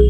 Hi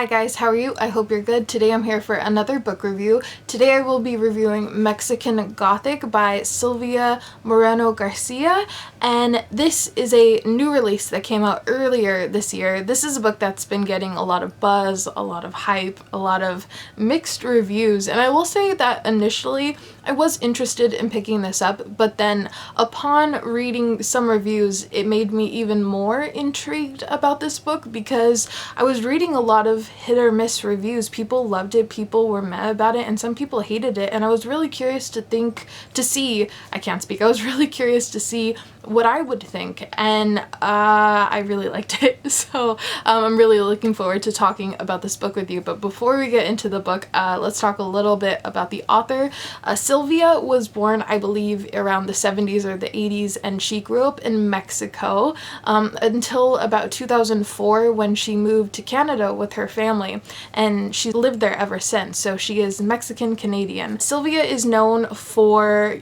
guys, how are you? I hope you're good. Today I'm here for another book review. Today I will be reviewing Mexican Gothic by Silvia Moreno-Garcia, and this is a new release that came out earlier this year. This is a book that's been getting a lot of buzz, a lot of hype, a lot of mixed reviews, and I will say that initially I was interested in picking this up, but then upon reading some reviews it made me even more intrigued about this book because I was reading a lot of hit or miss reviews. People loved it, people were mad about it, and some people hated it, and I was really curious to see, I can't speak, I was really curious to see what I would think, and I really liked it. So I'm really looking forward to talking about this book with you. But before we get into the book, let's talk a little bit about the author. Silvia was born, I believe, around the 70s or the 80s, and she grew up in Mexico until about 2004 when she moved to Canada with her family, and she lived there ever since. So she is Mexican-Canadian. Silvia is known for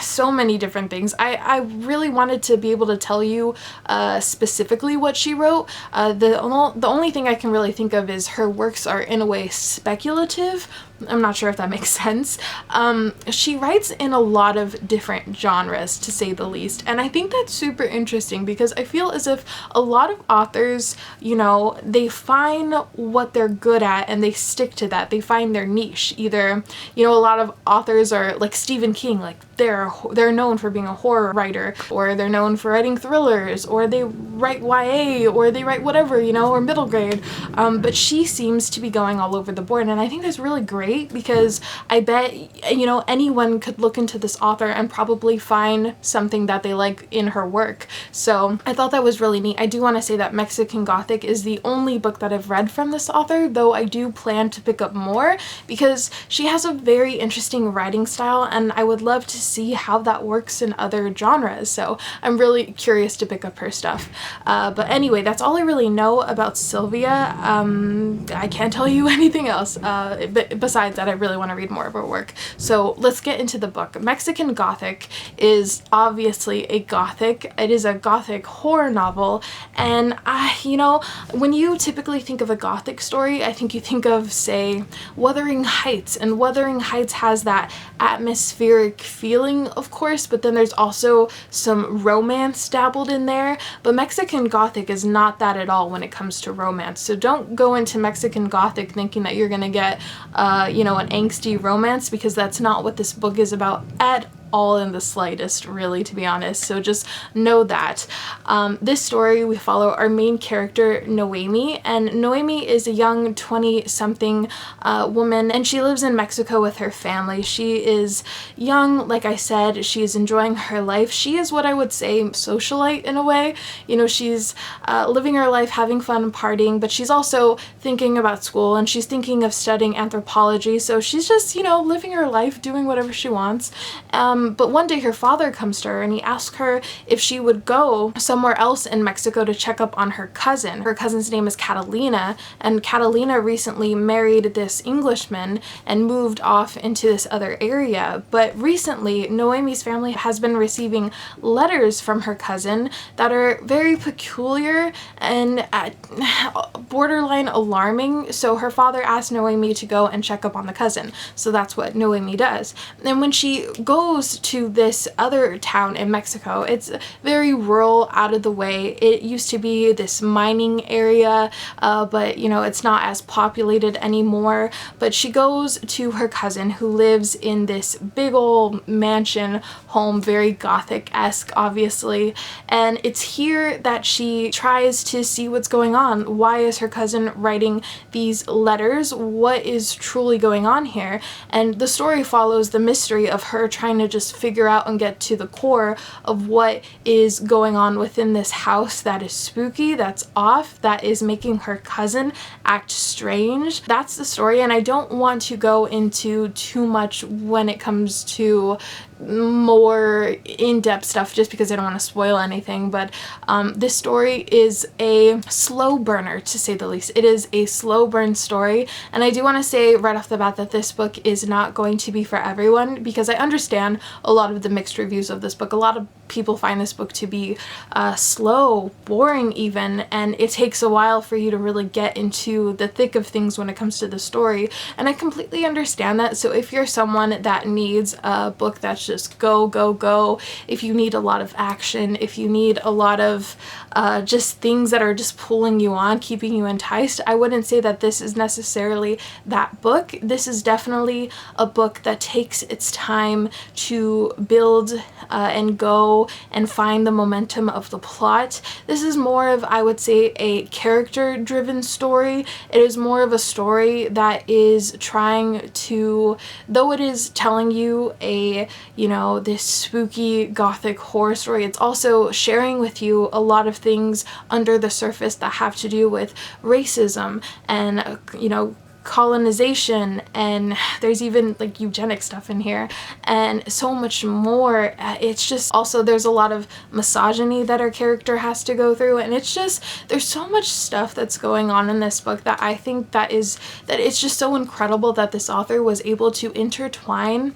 so many different things. I really wanted to be able to tell you specifically what she wrote. The only thing I can really think of is her works are in a way speculative. I'm not sure if that makes sense. She writes in a lot of different genres, to say the least, and I think that's super interesting because I feel as if a lot of authors, you know, they find what they're good at and they stick to that. They find their niche. Either, you know, a lot of authors are like Stephen King, like they're known for being a horror writer, or they're known for writing thrillers, or they write YA, or they write whatever, you know, or middle grade. But she seems to be going all over the board, and I think that's really great because I bet, you know, anyone could look into this author and probably find something that they like in her work. So I thought that was really neat. I do want to say that Mexican Gothic is the only book that I've read from this author, though I do plan to pick up more because she has a very interesting writing style, and I would love to see how that works in other genres. So I'm really curious to pick up her stuff. But anyway, that's all I really know about Silvia. I can't tell you anything else besides that I really want to read more of her work. So let's get into the book. Mexican Gothic is obviously a Gothic. It is a Gothic horror novel, and you know, when you typically think of a Gothic story, I think you think of, say, Wuthering Heights, and Wuthering Heights has that atmospheric feeling, of course, but then there's also some romance dabbled in there. But Mexican Gothic is not that at all when it comes to romance. So don't go into Mexican Gothic thinking that you're gonna get you know, an angsty romance, because that's not what this book is about at all in the slightest, really, to be honest. So just know that. This story, we follow our main character, Noemi, and Noemi is a young 20-something woman, and she lives in Mexico with her family. She is young, like I said, she is enjoying her life. She is what I would say socialite in a way. You know, she's living her life, having fun, partying, but she's also thinking about school, and she's thinking of studying anthropology, so she's just, you know, living her life, doing whatever she wants. But one day her father comes to her and he asks her if she would go somewhere else in Mexico to check up on her cousin. Her cousin's name is Catalina, and Catalina recently married this Englishman and moved off into this other area. But recently, Noemi's family has been receiving letters from her cousin that are very peculiar and borderline alarming. So her father asked Noemi to go and check up on the cousin. So that's what Noemi does. And when she goes to this other town in Mexico, it's very rural, out of the way. It used to be this mining area, but you know, it's not as populated anymore. But she goes to her cousin who lives in this big old mansion home, very Gothic-esque, obviously, and it's here that she tries to see what's going on. Why is her cousin writing these letters? What is truly going on here? And the story follows the mystery of her trying to just figure out and get to the core of what is going on within this house that is spooky, that's off, that is making her cousin act strange. That's the story, and I don't want to go into too much when it comes to more in-depth stuff just because I don't want to spoil anything, but this story is a slow burner, to say the least. It is a slow burn story, and I do want to say right off the bat that this book is not going to be for everyone, because I understand a lot of the mixed reviews of this book. A lot of people find this book to be slow, boring even, and it takes a while for you to really get into the thick of things when it comes to the story, and I completely understand that. So if you're someone that needs a book that's just go, go, go, if you need a lot of action, if you need a lot of just things that are just pulling you on, keeping you enticed, I wouldn't say that this is necessarily that book. This is definitely a book that takes its time to build and go and find the momentum of the plot. This is more of, I would say, a character-driven story. It is more of a story that is trying to, though it is telling you a, you know, this spooky Gothic horror story, it's also sharing with you a lot of things under the surface that have to do with racism and, you know, colonization, and there's even like eugenic stuff in here and so much more. It's just also, there's a lot of misogyny that our character has to go through, and it's just, there's so much stuff that's going on in this book that I think that it's just so incredible that this author was able to intertwine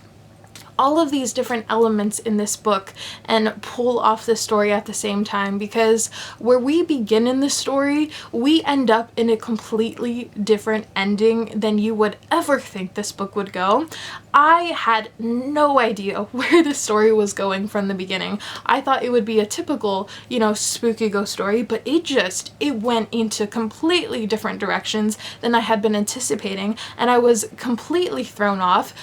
all of these different elements in this book and pull off the story at the same time, because where we begin in the story, we end up in a completely different ending than you would ever think this book would go. I had no idea where the story was going from the beginning. I thought it would be a typical, you know, spooky ghost story, but it went into completely different directions than I had been anticipating, and I was completely thrown off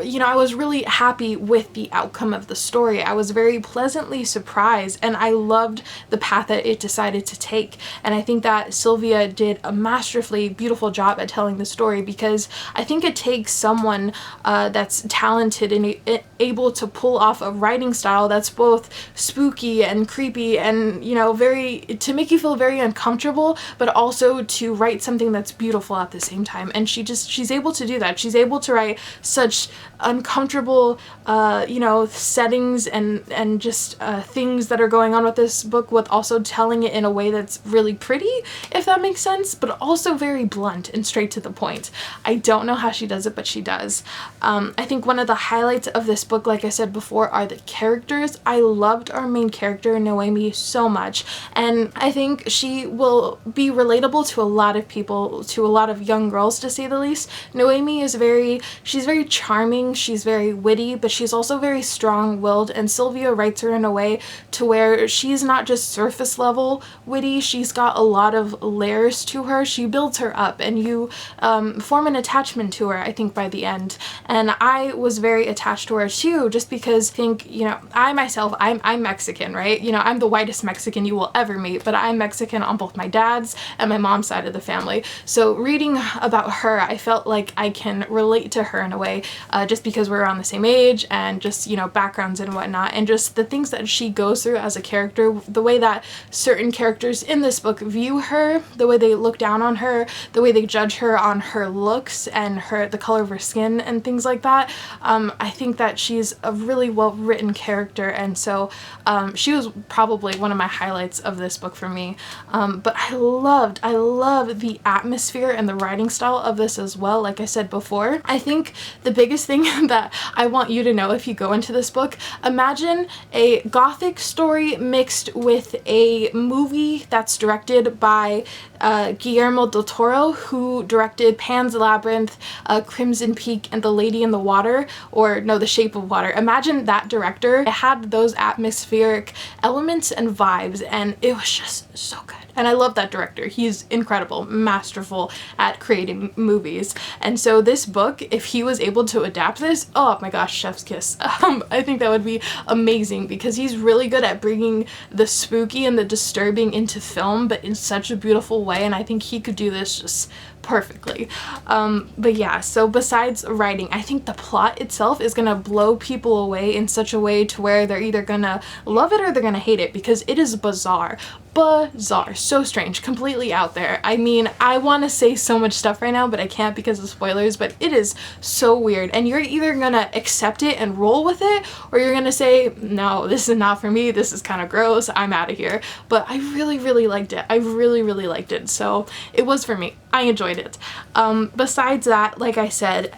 you know, I was really happy with the outcome of the story. I was very pleasantly surprised, and I loved the path that it decided to take. And I think that Silvia did a masterfully beautiful job at telling the story, because I think it takes someone that's talented and able to pull off a writing style that's both spooky and creepy and, you know, to make you feel very uncomfortable, but also to write something that's beautiful at the same time. And she's able to do that. She's able to write such uncomfortable, you know, settings and just things that are going on with this book, with also telling it in a way that's really pretty, if that makes sense, but also very blunt and straight to the point. I don't know how she does it, but she does. I think one of the highlights of this book, like I said before, are the characters. I loved our main character, Noemi, so much, and I think she will be relatable to a lot of people, to a lot of young girls, to say the least. Noemi is she's very charming, she's very witty, but she's also very strong-willed, and Silvia writes her in a way to where she's not just surface level witty, she's got a lot of layers to her. She builds her up, and you form an attachment to her, I think, by the end. And I was very attached to her too, just because I think, you know, I myself, I'm Mexican, right? You know, I'm the whitest Mexican you will ever meet, but I'm Mexican on both my dad's and my mom's side of the family. So reading about her, I felt like I can relate to her in a way, just because we're around the same age and just, you know, backgrounds and whatnot, and just the things that she goes through as a character, the way that certain characters in this book view her, the way they look down on her, the way they judge her on her looks and the color of her skin and things like that. I think that she's a really well-written character, and so she was probably one of my highlights of this book for me. But I love the atmosphere and the writing style of this as well. Like I said before, I think the biggest thing that I want you to know if you go into this book, imagine a Gothic story mixed with a movie that's directed by Guillermo del Toro, who directed Pan's Labyrinth, Crimson Peak, and The Lady in the Water, or no, The Shape of Water. Imagine that director. It had those atmospheric elements and vibes, and it was just so good. And I love that director. He's incredible, masterful at creating movies. And so this book, if he was able to adapt this, oh my gosh, chef's kiss. I think that would be amazing, because he's really good at bringing the spooky and the disturbing into film, but in such a beautiful way, and I think he could do this just perfectly. But yeah, so besides writing, I think the plot itself is gonna blow people away in such a way to where they're either gonna love it or they're gonna hate it, because it is bizarre, so strange, completely out there. I mean, I want to say so much stuff right now, but I can't because of spoilers, but it is so weird, and you're either gonna accept it and roll with it, or you're gonna say, no, this is not for me, this is kind of gross, I'm out of here. But I really liked it. I really liked it, so it was for me. I enjoyed it. Besides that, like I said,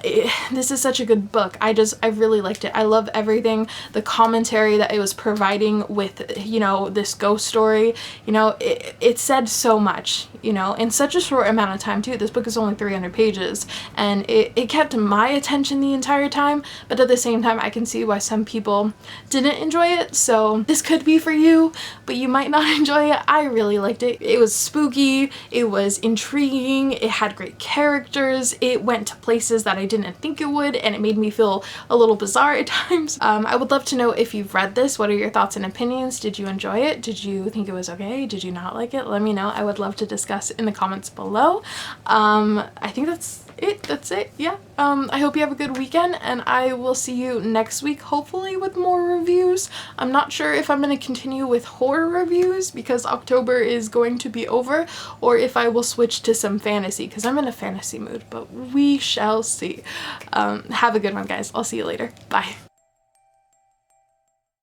this is such a good book. I really liked it. I love everything, the commentary that it was providing with, you know, this ghost story. You know, it said so much, you know, in such a short amount of time too. This book is only 300 pages, and it kept my attention the entire time, but at the same time I can see why some people didn't enjoy it. So this could be for you, but you might not enjoy it. I really liked it. It was spooky, it was intriguing, it had great characters, it went to places that I didn't think it would, and it made me feel a little bizarre at times. I would love to know if you've read this. What are your thoughts and opinions? Did you enjoy it? Did you think it was okay? Did you not like it? Let me know. I would love to discuss in the comments below. I think that's it. Yeah. I hope you have a good weekend, and I will see you next week, hopefully with more reviews. I'm not sure if I'm going to continue with horror reviews because October is going to be over, or if I will switch to some fantasy because I'm in a fantasy mood, but we shall see. Have a good one, guys. I'll see you later. Bye.